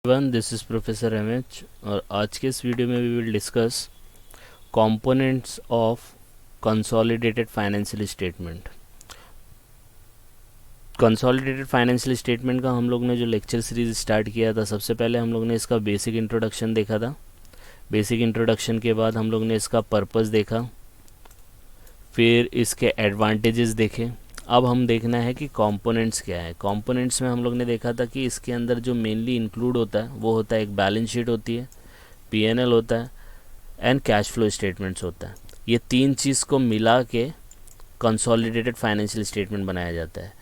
One this is professor MH और आज के इस वीडियो में we will discuss components of consolidated financial statement. Consolidated financial statement का हम लोग ने जो लेक्चर सीरीज स्टार्ट किया था, सबसे पहले हम लोग ने इसका बेसिक इंट्रोडक्शन देखा था। बेसिक इंट्रोडक्शन के बाद हम लोग ने इसका पर्पस देखा, फिर इसके एडवांटेजेस देखे। अब हम देखना है कि कंपोनेंट्स क्या है। कंपोनेंट्स में हम लोग ने देखा था कि इसके अंदर जो मेनली इंक्लूड होता है वो होता है एक बैलेंस शीट होती है, पीएनएल होता है एंड कैश फ्लो स्टेटमेंट्स होता है। ये तीन चीज़ को मिला के कंसोलिडेटेड फाइनेंशियल स्टेटमेंट बनाया जाता है।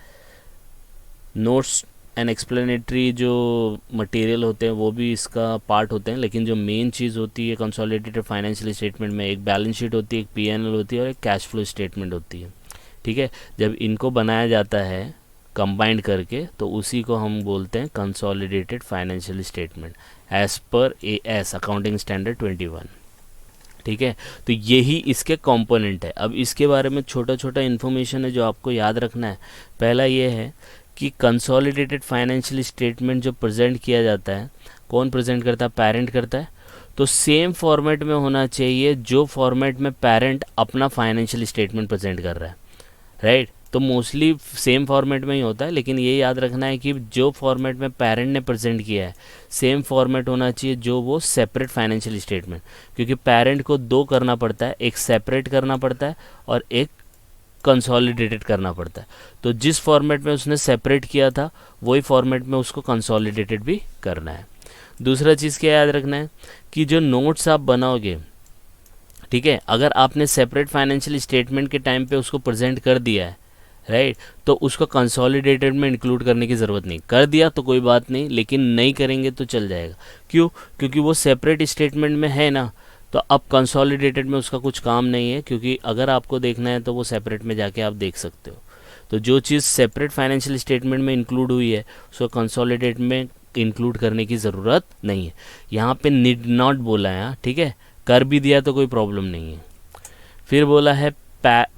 नोट्स एंड एक्सप्लेनेटरी जो मटेरियल होते हैं वो भी इसका पार्ट होते हैं, लेकिन जो मेन चीज़ होती है कंसोलिडेटेड फाइनेंशियल स्टेटमेंट में एक बैलेंस शीट होती है, एक पीएनएल होती है और एक कैश फ्लो स्टेटमेंट होती है। ठीक है, जब इनको बनाया जाता है कंबाइंड करके तो उसी को हम बोलते हैं consolidated financial statement as per AS accounting standard 21। ठीक है, तो यही इसके कंपोनेंट है। अब इसके बारे में छोटा छोटा इन्फॉर्मेशन है जो आपको याद रखना है। पहला ये है कि कंसोलिडेटेड फाइनेंशियल स्टेटमेंट जो प्रेजेंट किया जाता है, कौन प्रेजेंट करता है? पेरेंट करता है। तो सेम फॉर्मेट में होना चाहिए जो फॉर्मेट में पेरेंट अपना फाइनेंशियल स्टेटमेंट प्रेजेंट कर रहा है, राइट। तो मोस्टली सेम फॉर्मेट में ही होता है, लेकिन ये याद रखना है कि जो फॉर्मेट में पेरेंट ने प्रेजेंट किया है सेम फॉर्मेट होना चाहिए जो वो सेपरेट फाइनेंशियल स्टेटमेंट, क्योंकि पेरेंट को दो करना पड़ता है, एक सेपरेट करना पड़ता है और एक कंसोलिडेटेड करना पड़ता है। तो जिस फॉर्मेट में उसने सेपरेट किया था वही फॉर्मेट में उसको कंसोलिडेटेड भी करना है। दूसरा चीज़ क्या याद रखना है कि जो नोट्स आप बनाओगे, ठीक है, अगर आपने सेपरेट फाइनेंशियल स्टेटमेंट के टाइम पे उसको प्रेजेंट कर दिया है, राइट, तो उसको कंसोलिडेटेड में इंक्लूड करने की ज़रूरत नहीं। कर दिया तो कोई बात नहीं, लेकिन नहीं करेंगे तो चल जाएगा। क्यों? क्योंकि वो सेपरेट स्टेटमेंट में है ना, तो अब कंसोलिडेटेड में उसका कुछ काम नहीं है, क्योंकि अगर आपको देखना है तो वो सेपरेट में जाके आप देख सकते हो। तो जो चीज़ सेपरेट फाइनेंशियल स्टेटमेंट में इंक्लूड हुई है उसको कंसोलिडेट में इंक्लूड करने की ज़रूरत नहीं है। यहाँ पे नीड नॉट बोला है, ठीक है, कर भी दिया तो कोई प्रॉब्लम नहीं है। फिर बोला है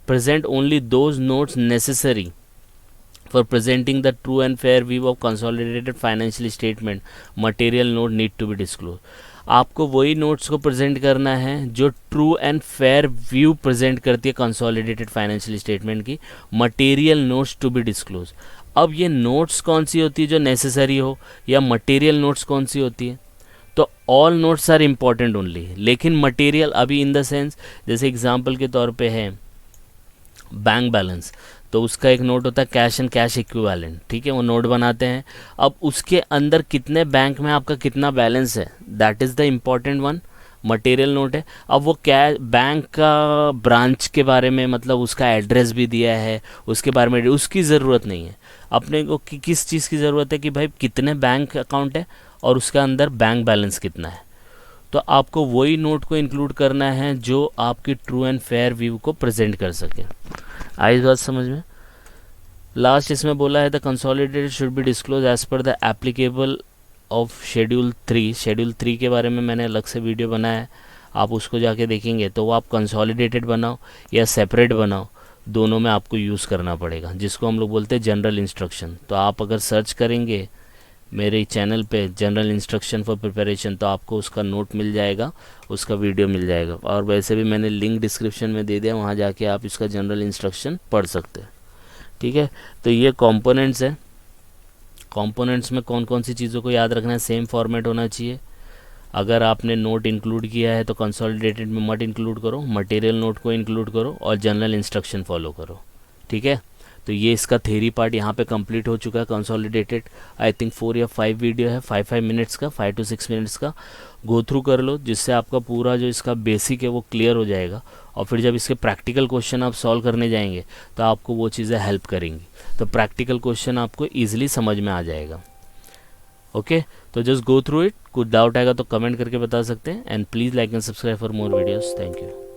present only those notes necessary for presenting the true and fair view of consolidated financial statement. Material note need to be disclosed. आपको वही नोट्स को प्रेजेंट करना है जो true and fair view present करती है कंसोलिडेटेड फाइनेंशियल स्टेटमेंट की। Material notes to be disclose. अब ये नोट्स कौन सी होती है जो नेसेसरी हो, या मटेरियल नोट्स कौन सी होती है? तो all notes are important only, लेकिन मटेरियल अभी इन द सेंस, जैसे एग्जांपल के तौर पे है बैंक बैलेंस, तो उसका एक नोट होता है कैश एंड कैश इक्विवेलेंट, ठीक है, वो नोट बनाते हैं। अब उसके अंदर कितने बैंक में आपका कितना बैलेंस है, that is the important one, material note है। अब वो क्या बैंक का ब्रांच के बारे में, मतलब उसका एड्रेस भी दिया है, उसके बारे में उसकी ज़रूरत नहीं है। अपने को किस चीज़ की ज़रूरत है कि भाई कितने बैंक अकाउंट है और उसका अंदर बैंक बैलेंस कितना है। तो आपको वही नोट को इंक्लूड करना है जो आपकी ट्रू एंड फेयर व्यू को प्रेजेंट कर सके। आई इस बात समझ में? लास्ट इसमें बोला है the consolidated should be disclose as per the applicable of schedule 3। Schedule 3 के बारे में मैंने अलग से वीडियो बनाया है, आप उसको जाके देखेंगे। तो वो आप कंसोलिडेटेड बनाओ या सेपरेट बनाओ, दोनों में आपको यूज़ करना पड़ेगा, जिसको हम लोग बोलते हैं जनरल इंस्ट्रक्शन। तो आप अगर सर्च करेंगे मेरे चैनल पे जनरल इंस्ट्रक्शन फॉर प्रिपरेशन, तो आपको उसका नोट मिल जाएगा, उसका वीडियो मिल जाएगा। और वैसे भी मैंने लिंक डिस्क्रिप्शन में दे दिया, वहाँ जाके आप इसका जनरल इंस्ट्रक्शन पढ़ सकते हैं। ठीक है, तो ये कंपोनेंट्स है। कंपोनेंट्स में कौन कौन सी चीज़ों को याद रखना है? सेम फॉर्मेट होना चाहिए। अगर आपने नोट इंक्लूड किया है तो कंसोलिडेटेड में मत इंक्लूड करो, मटेरियल नोट को इंक्लूड करो और जनरल इंस्ट्रक्शन फॉलो करो। ठीक है, तो ये इसका थ्योरी पार्ट यहाँ पे कंप्लीट हो चुका है। कंसोलिडेटेड आई थिंक 4 या 5 वीडियो है, 5 मिनट्स का, 5 to 6 मिनट्स का। गो थ्रू कर लो, जिससे आपका पूरा जो इसका बेसिक है वो क्लियर हो जाएगा। और फिर जब इसके प्रैक्टिकल क्वेश्चन आप सॉल्व करने जाएंगे तो आपको वो चीज़ें हेल्प करेंगी, तो प्रैक्टिकल क्वेश्चन आपको ईजिली समझ में आ जाएगा। ओके, तो जस्ट गो थ्रू इट। कुछ डाउट आएगा तो कमेंट करके बता सकते हैं। And please like and subscribe for more videos. Thank you.